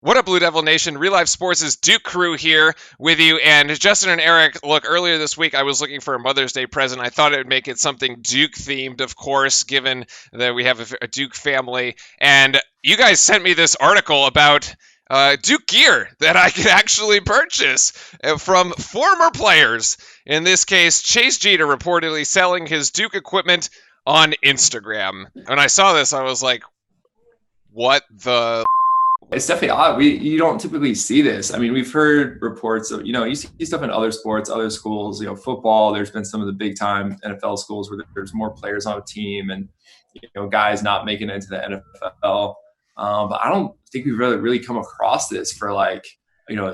What up, Blue Devil Nation? Real Life Sports' Duke crew here with you. And Justin and Eric, look, earlier this week I was looking for a Mother's Day present. I thought it would make it something Duke themed, of course, given that we have a Duke family. And you guys sent me this article about Duke gear that I could actually purchase from former players. In this case, Chase Jeter reportedly selling his Duke equipment on Instagram. When I saw this, I was like, what the... It's definitely odd. You don't typically see this. I mean, we've heard reports of, you see stuff in other sports, other schools, football. There's been some of the big time NFL schools where there's more players on a team and, guys not making it into the NFL. But I don't think we've really come across this for a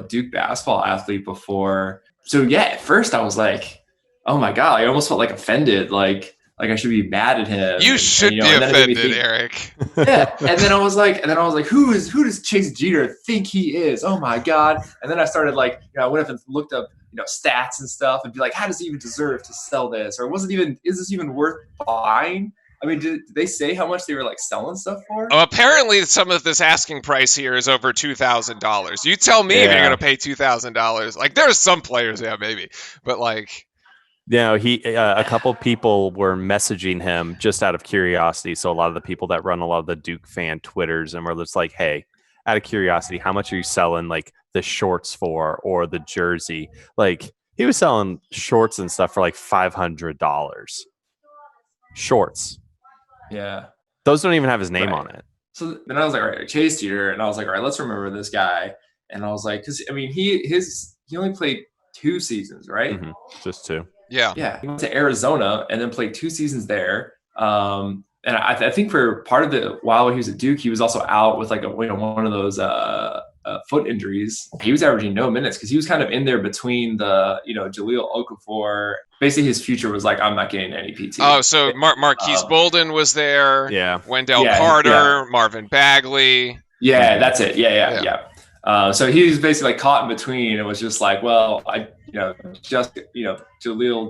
Duke basketball athlete before. So yeah, at first I was like, oh my God, I almost felt like offended. Like I should be mad at him. You should be offended, Eric. Yeah, and then I was like, who does Chase Jeter think he is? Oh my God! And then I started I went up and looked up, stats and stuff, and be like, how does he even deserve to sell this? Or is this even worth buying? I mean, did they say how much they were selling stuff for? Apparently, some of this asking price here is over $2,000. You tell me if you're gonna pay $2,000. Like, there's some players, yeah, maybe, but a couple people were messaging him just out of curiosity. So a lot of the people that run a lot of the Duke fan Twitters and were just like, hey, out of curiosity, how much are you selling the shorts for or the jersey? He was selling shorts and stuff for $500. Shorts. Yeah. Those don't even have his name on it. So then I was like, all right, Chase Jeter. And I was like, all right, let's remember this guy. And I was like, because I mean, he only played 2 seasons, right? Mm-hmm. Just 2. Yeah. He went to Arizona and then played 2 seasons there. And I think for part of the while he was at Duke, he was also out with one of those foot injuries. He was averaging no minutes because he was kind of in there between the Jahlil Okafor. Basically, his future was I'm not getting any PT. Oh, so Marquise Bolden was there. Yeah. Wendell Carter, Marvin Bagley. Yeah, that's it. Yeah. So he was basically caught in between. It was just Jahlil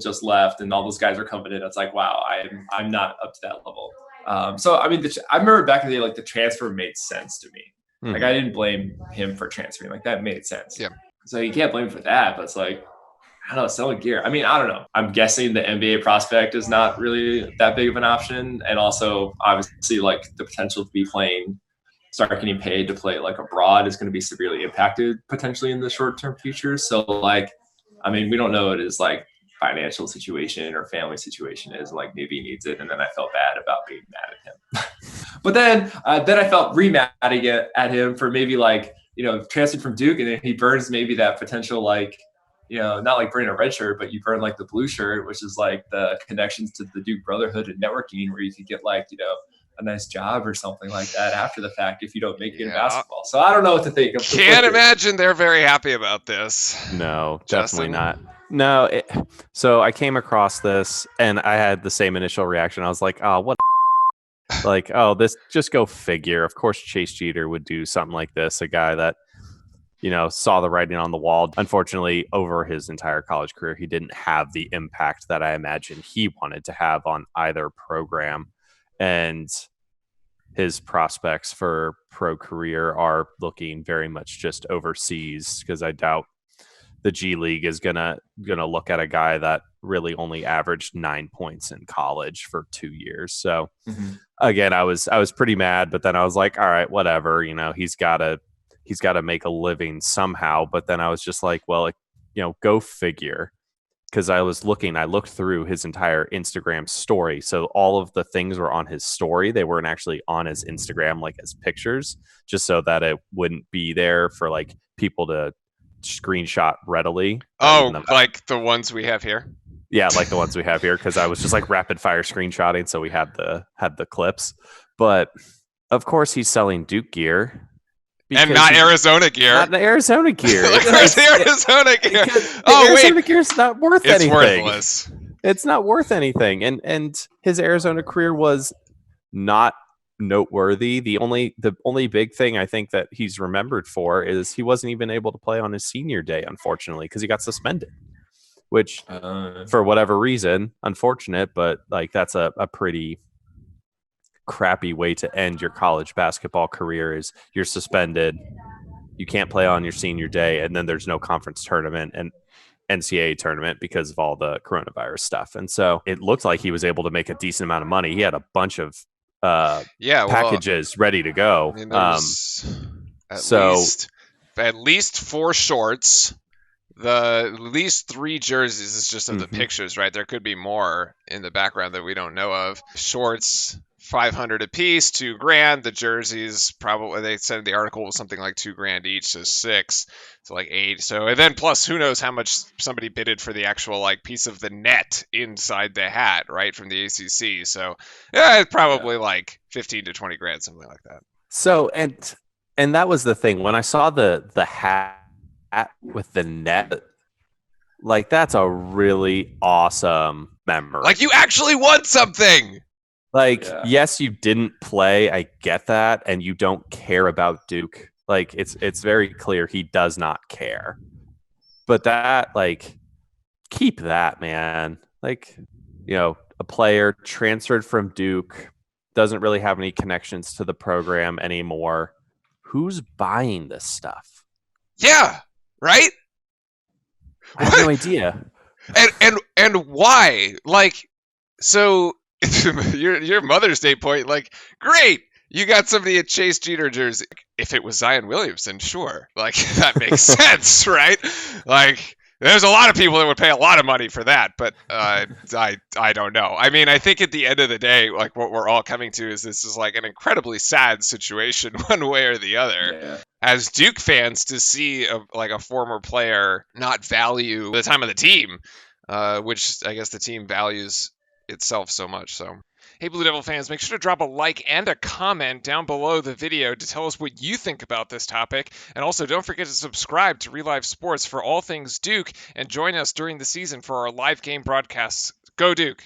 just left and all those guys are coming in. It's wow, I'm not up to that level. So I mean, I remember back in the day, the transfer made sense to me. Mm-hmm. I didn't blame him for transferring. That made sense. Yeah. So you can't blame him for that, but it's I don't know, selling gear. I mean, I don't know. I'm guessing the NBA prospect is not really that big of an option, and also obviously the potential to be start getting paid to play abroad is going to be severely impacted potentially in the short-term future. So I mean, we don't know what his financial situation or family situation is. Maybe he needs it, and then I felt bad about being mad at him. But then I felt re-mad at him for maybe transferred from Duke, and then he burns maybe that potential not burning a red shirt, but you burn the blue shirt, which is the connections to the Duke Brotherhood and networking, where you could get a nice job or something like that after the fact if you don't make it in basketball. So I don't know what to think. Can't imagine they're very happy about this. No, definitely not. No. So I came across this and I had the same initial reaction. I was like, oh, what? This just go figure. Of course, Chase Jeter would do something like this. A guy that, saw the writing on the wall. Unfortunately, over his entire college career, he didn't have the impact that I imagined he wanted to have on either program. And his prospects for pro career are looking very much just overseas, because I doubt the G League is gonna look at a guy that really only averaged 9 points in college for 2 years. So again, I was pretty mad, but then I was like, all right, whatever. He's got to make a living somehow. But then I was just like, well, go figure. Because I looked through his entire Instagram story. So all of the things were on his story. They weren't actually on his Instagram, as pictures, just so that it wouldn't be there for people to screenshot readily. Oh, like the ones we have here? Yeah, like the ones we have here, because I was just rapid fire screenshotting. So we had the clips. But of course he's selling Duke gear. And not Arizona gear. Not the Arizona gear. Where's the Arizona gear? Arizona gear's not worth anything. It's worthless. It's not worth anything. And his Arizona career was not noteworthy. The only big thing I think that he's remembered for is he wasn't even able to play on his senior day, unfortunately, because he got suspended. Which, for whatever reason, unfortunate, but that's a pretty crappy way to end your college basketball career. Is you're suspended you can't play on your senior day, and then there's no conference tournament and NCAA tournament because of all the coronavirus stuff. And so it looked like he was able to make a decent amount of money. He had a bunch of packages ready to go. I mean, there's at least 4 shorts. At least 3 jerseys is just of the pictures, right? There could be more in the background that we don't know of. Shorts, $500 a piece, $2,000. The jerseys, probably, they said in the article, was something like $2,000 each, so 6, so like 8. So, and then plus, who knows how much somebody bidded for the actual like piece of the net inside the hat, right, from the ACC. So, yeah, it's probably like 15 to 20 grand, something like that. So, and that was the thing when I saw the hat with the net, like that's a really awesome memory. Like you actually won something. Like, yes, you didn't play. I get that, and you don't care about Duke. Like, it's very clear he does not care. But that, like, keep that, man. Like, a player transferred from Duke, doesn't really have any connections to the program anymore. Who's buying this stuff? Yeah, right? I have no idea. And why? Like, so your Mother's Day point, like, great, you got somebody at Chase Jeter jersey. If it was Zion Williamson, sure, like that makes sense, right? Like, there's a lot of people that would pay a lot of money for that, but I don't know. I mean, I think at the end of the day, like what we're all coming to is this is like an incredibly sad situation, one way or the other. Yeah. As Duke fans, to see a former player not value the time of the team, which I guess the team values itself so much. So, hey, Blue Devil fans, make sure to drop a like and a comment down below the video to tell us what you think about this topic. And also, don't forget to subscribe to Real Life Sports for all things Duke and join us during the season for our live game broadcasts. Go Duke!